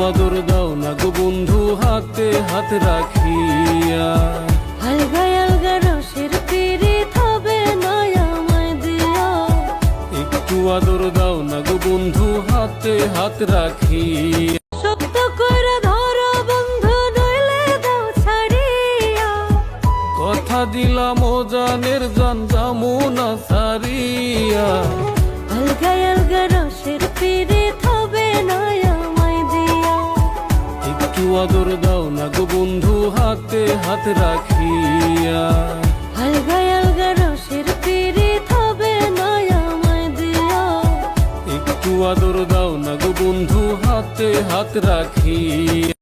আদর দাও না গো বন্ধু হাতে হাত রাখিয়া। আলগা আলগা রসের পিরিত হবে না আমায় দিয়া। একটু আদর দাও না গো বন্ধু হাতে হাত রাখিয়া। শক্ত করে ধরো বন্ধু নইলে দাও ছাড়িয়া। কথা দিলাম ও জানের জান যামু না সারিয়া। আলগা আলগা রসের পিরিত হবে না আমায় দিয়া। একটু আদর দাও না গো বন্ধু হাতে হাত রাখিয়া। আলগা আলগা রসের পিরিত হবে না আমায় দিয়া। একটু আদর দাও না গো বন্ধু হাতে হাত রাখিয়া।